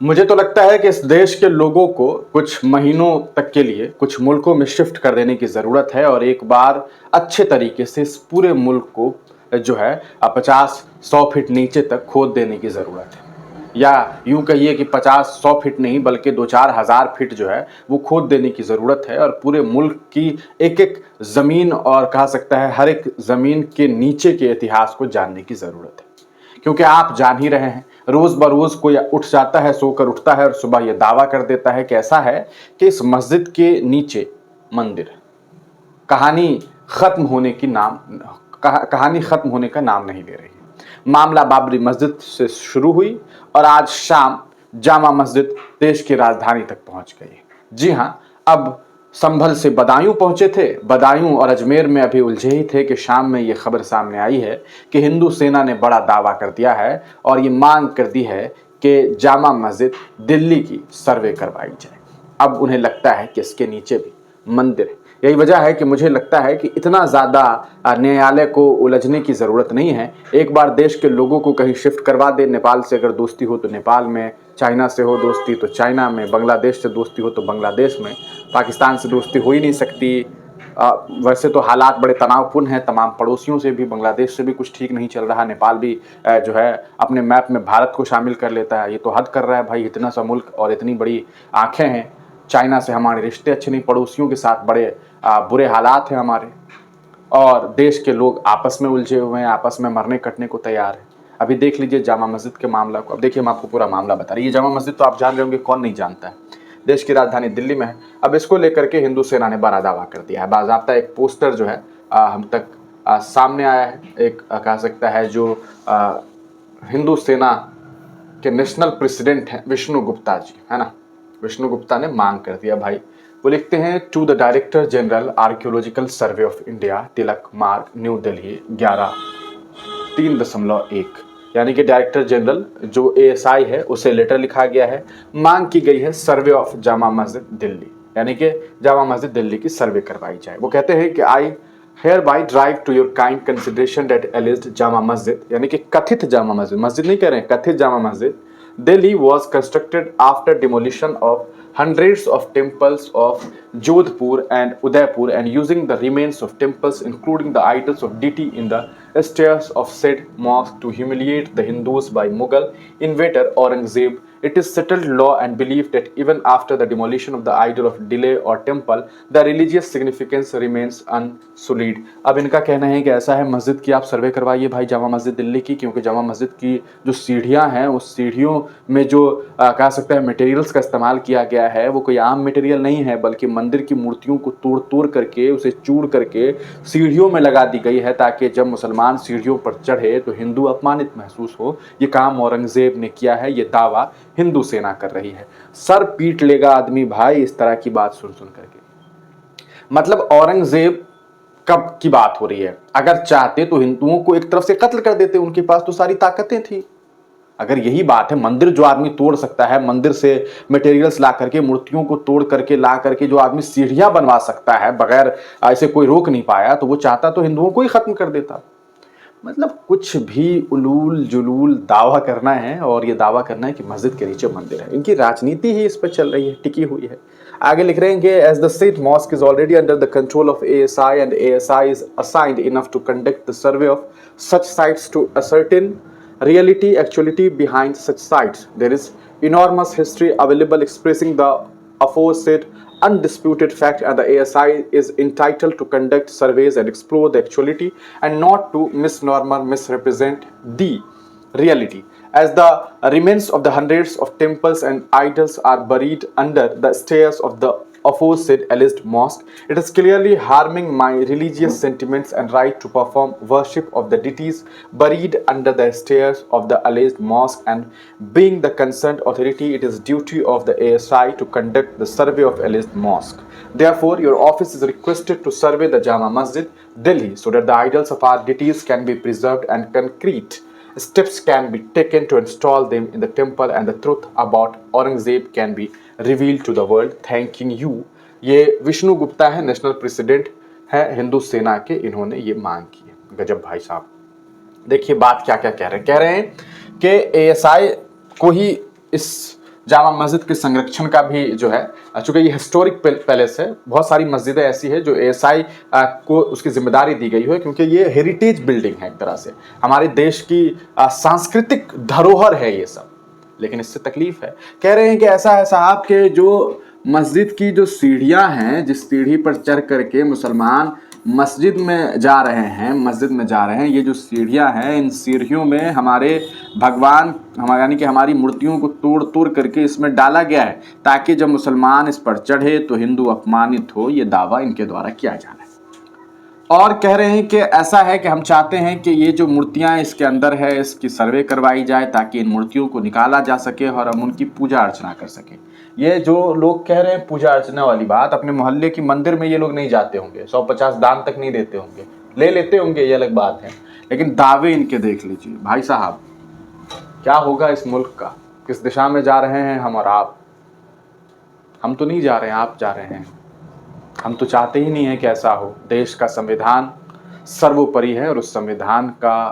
मुझे तो लगता है कि इस देश के लोगों को कुछ महीनों तक के लिए कुछ मुल्कों में शिफ्ट कर देने की ज़रूरत है और एक बार अच्छे तरीके से इस पूरे मुल्क को जो है 50-100 फीट नीचे तक खोद देने की ज़रूरत है। या यूं कहिए कि 50-100 फीट नहीं बल्कि 2-4 हज़ार फीट जो है वो खोद देने की ज़रूरत है और पूरे मुल्क की एक एक ज़मीन और कहा सकता है हर एक ज़मीन के नीचे के इतिहास को जानने की ज़रूरत है। क्योंकि आप जान ही रहे हैं, रोज बरोज कोई उठ जाता है, सोकर उठता है और सुबह यह दावा कर देता है कि ऐसा है कि इस मस्जिद के नीचे मंदिर है। कहानी खत्म होने की नाम कहानी खत्म होने का नाम नहीं ले रही है। मामला बाबरी मस्जिद से शुरू हुई और आज शाम जामा मस्जिद देश की राजधानी तक पहुंच गई है। जी हां, अब संभल से बदायूं पहुंचे थे। बदायूं और अजमेर में अभी उलझे ही थे कि शाम में यह खबर सामने आई है कि हिंदू सेना ने बड़ा दावा कर दिया है और ये मांग कर दी है कि जामा मस्जिद दिल्ली की सर्वे करवाई जाए। अब उन्हें लगता है कि इसके नीचे भी मंदिर है। यही वजह है कि मुझे लगता है कि इतना ज़्यादा न्यायालय को उलझने की ज़रूरत नहीं है। एक बार देश के लोगों को कहीं शिफ्ट करवा दे। नेपाल से अगर दोस्ती हो तो नेपाल में, चाइना से हो दोस्ती तो चाइना में, बांग्लादेश से दोस्ती हो तो बांग्लादेश में, पाकिस्तान से दोस्ती हो ही नहीं सकती। वैसे तो हालात बड़े तनावपूर्ण हैं, तमाम पड़ोसियों से भी, बांग्लादेश से भी कुछ ठीक नहीं चल रहा। नेपाल भी जो है अपने मैप में भारत को शामिल कर लेता है। ये तो हद कर रहा है भाई, इतना सा मुल्क और इतनी बड़ी आंखें हैं। चाइना से हमारे रिश्ते अच्छे नहीं, पड़ोसियों के साथ बड़े बुरे हालात हैं हमारे, और देश के लोग आपस में उलझे हुए हैं, आपस में मरने कटने को तैयार है। अभी देख लीजिए जामा मस्जिद के मामला को। अब देखिए, हम आपको पूरा मामला बता रहे हैं। ये जामा मस्जिद तो आप जान रहे होंगे, कौन नहीं जानता है, देश की राजधानी दिल्ली में है। अब इसको लेकर के हिंदू सेना ने बड़ा दावा कर दिया है। बाज़ाब्ता एक पोस्टर जो है हम तक सामने आया है। एक कह सकता है जो हिंदू सेना के नेशनल प्रेसिडेंट हैं विष्णु गुप्ता जी, है ना, विष्णु गुप्ता ने मांग कर दिया भाई। वो लिखते हैं, to the director general archaeological survey of India, Tilak Marg, new Delhi, 11-3.1। यानी कि डायरेक्टर जनरल जो एएसआई है उसे लेटर लिखा गया है। मांग की गई है सर्वे ऑफ जामा मस्जिद दिल्ली, यानी कि जामा मस्जिद दिल्ली की सर्वे करवाई जाए। वो कहते हैं कि आई hereby drive to your kind consideration that alleged Jama Masjid, यानी कि कथित जामा मस्जिद, मस्जिद नहीं कह रहे हैं, कथित Jama Masjid Delhi was constructed after demolition of hundreds of temples of Jodhpur and Udaipur and using the remains of temples including the idols of deity in the stairs of said mosque to humiliate the Hindus by Mughal invader Aurangzeb. It is settled law and belief that even after the demolition of the idol of Delhi or temple, the religious significance remains unsullied. अब इनका कहना है कि ऐसा है, मस्जिद की आप सर्वे करवाइए भाई, जामा मस्जिद दिल्ली की, क्योंकि जामा मस्जिद की जो सीढ़ियां हैं उस सीढ़ियों में जो कह सकते हैं मटेरियल्स का इस्तेमाल किया गया है वो कोई आम मटेरियल नहीं है, बल्कि मंदिर की मूर्तियों को तोड़ तोड़ करके, उसे चूड़ करके सीढ़ियों में लगा दी गई है, ताकि जब मुसलमान सीढ़ियों पर चढ़े तो हिंदू अपमानित महसूस हो। ये काम औरंगजेब ने किया है, ये दावा हिंदू सेना कर रही है। सर पीट लेगा आदमी भाई इस तरह की बात सुन सुन करके। मतलब औरंगजेब कब की बात हो रही है? अगर चाहते तो हिंदुओं को एक तरफ से कत्ल कर देते, उनके पास तो सारी ताकतें थी। अगर यही बात है, मंदिर जो आदमी तोड़ सकता है, मंदिर से मटेरियल्स ला करके, मूर्तियों को तोड़ करके ला करके जो आदमी सीढ़ियां बनवा सकता है बगैर ऐसे कोई रोक नहीं पाया, तो वो चाहता तो हिंदुओं को ही खत्म कर देता। मतलब कुछ भी उलूल जुलूल दावा करना है, और ये दावा करना है कि मस्जिद के नीचे मंदिर है। इनकी राजनीति ही इस पर चल रही है, टिकी हुई है। आगे लिख रहे हैं कि as the said mosque is already under the control of ASI and ASI is assigned enough to conduct the survey of such sites to ascertain reality actuality behind such sites. There is enormous history available expressing the aforesaid undisputed fact, and the ASI is entitled to conduct surveys and explore the actuality and not to misnorm or misrepresent the reality. As the remains of the hundreds of temples and idols are buried under the stairs of the aforesaid alleged mosque, it is clearly harming my religious sentiments and right to perform worship of the deities buried under the stairs of the alleged mosque, and being the concerned authority, it is duty of the ASI to conduct the survey of alleged mosque. Therefore, your office is requested to survey the Jama Masjid, Delhi, so that the idols of our deities can be preserved and concrete steps can be taken to install them in the temple, and the truth about Aurangzeb can be revealed to the world. Thanking you. ये विष्णु गुप्ता है, national president है हिंदू सेना के, इन्होंने ये मांग की है। गजब भाई साहब। देखिए बात क्या क्या कह रहे हैं कि एएसआई को ही इस जामा मस्जिद के संरक्षण का भी जो है, चूंकि ये हिस्टोरिक पैलेस है, बहुत सारी मस्जिदें ऐसी है जो एएसआई को उसकी जिम्मेदारी दी गई है, क्योंकि ये हेरिटेज बिल्डिंग है, एक तरह से हमारे देश की सांस्कृतिक धरोहर है ये सब। लेकिन इससे तकलीफ है, कह रहे हैं कि ऐसा है साहब के जो मस्जिद की जो सीढ़ियां हैं, जिस सीढ़ी पर चढ़ करके मुसलमान मस्जिद में जा रहे हैं, ये जो सीढ़ियां हैं, इन सीढ़ियों में हमारे भगवान, हमारे यानी कि हमारी मूर्तियों को तोड़ तोड़ करके इसमें डाला गया है, ताकि जब मुसलमान इस पर चढ़े तो हिंदू अपमानित हो। ये दावा इनके द्वारा किया जा रहा है। और कह रहे हैं कि ऐसा है कि हम चाहते हैं कि ये जो मूर्तियां इसके अंदर है, इसकी सर्वे करवाई जाए, ताकि इन मूर्तियों को निकाला जा सके और हम उनकी पूजा अर्चना कर सकें। ये जो लोग कह रहे हैं पूजा अर्चना वाली बात, अपने मोहल्ले की मंदिर में ये लोग नहीं जाते होंगे, 150 दान तक नहीं देते होंगे, ले लेते होंगे, ये अलग बात है, लेकिन दावे इनके देख लीजिए। भाई साहब, क्या होगा इस मुल्क का? किस दिशा में जा रहे हैं हम और आप? हम तो नहीं जा रहे हैं, आप जा रहे हैं। हम तो चाहते ही नहीं है कि ऐसा हो। देश का संविधान सर्वोपरि है और उस संविधान का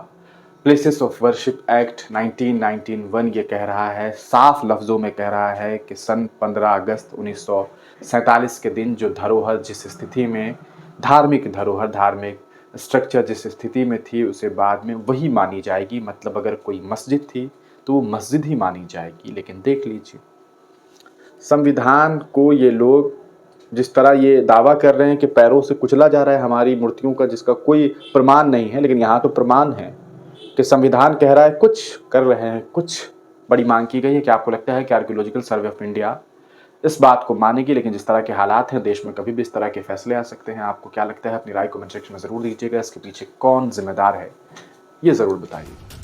प्लेसेस ऑफ वर्शिप एक्ट 1991 ये कह रहा है, साफ लफ्ज़ों में कह रहा है कि सन 15 अगस्त 1947 के दिन जो धरोहर जिस स्थिति में, धार्मिक धरोहर, धार्मिक स्ट्रक्चर जिस स्थिति में थी, उसे बाद में वही मानी जाएगी। मतलब अगर कोई मस्जिद थी तो वो मस्जिद ही मानी जाएगी। लेकिन देख लीजिए, संविधान को ये लोग जिस तरह ये दावा कर रहे हैं कि पैरों से कुचला जा रहा है हमारी मूर्तियों का, जिसका कोई प्रमाण नहीं है, लेकिन यहाँ तो प्रमाण है कि संविधान कह रहा है कुछ कर रहे हैं, कुछ। बड़ी मांग की गई है कि आपको लगता है कि आर्कियोलॉजिकल सर्वे ऑफ इंडिया इस बात को मानेगी, लेकिन जिस तरह के हालात हैं देश में, कभी भी इस तरह के फैसले आ सकते हैं। आपको क्या लगता है? अपनी राय कमेंट सेक्शन में ज़रूर दीजिएगा। इसके पीछे कौन जिम्मेदार है, ये ज़रूर बताइए।